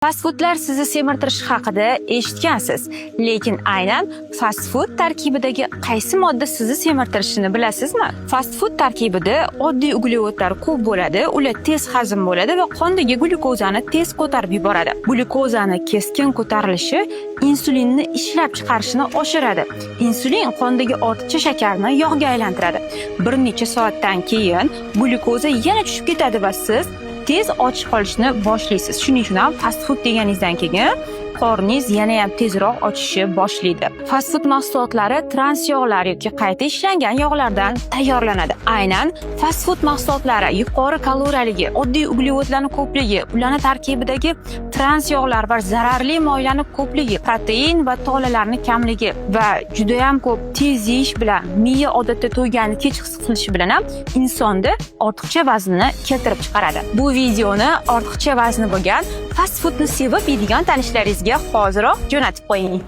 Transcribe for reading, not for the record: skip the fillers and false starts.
Fast foodlar sizni semirtirish haqida eshitgansiz, lekin aynan fast food tarkibidagi qaysi modda sizni semirtirishini bilasizmi? Fast food tarkibida oddiy uglevodlar ko'p bo'ladi, ular tez hazm bo'ladi va qondagi glyukozani tez ko'tarib yuboradi. Glyukozani keskin ko'tarilishi insulinni ishlab chiqarishni oshiradi. Insulin qondagi ortiqcha shakarni yog'ga aylantiradi. Bir necha soatdan keyin glyukoza yana tushib ketadi va siz tez och qolishni boshlaysiz. Shuning uchun ham fast food deganingizdan keyin qorningiz yana ham tezroq ochishni boshlaydi. Fast food mahsulotlari trans yog'lar yoki qayta ishlangan yog'lardan tayyorlanadi. Aynan fast food mahsulotlari yuqori kaloriyaligi, oddiy uglevodlarning ko'pligi, ularning tarkibidagi trans yog'lar va zararli moylarning ko'pligi, protein va tolalarning kamligi va juda ham ko'p tez yeyish bilan miya odatda to'yganni kech his qilishi bilan ham insonda ortiqcha vaznni keltirib chiqaradi. Bu videoni ortiqcha vazni bo'lgan fast foodni sevib yeydigan tanishlaringizga hoziroq jo'natib qo'ying.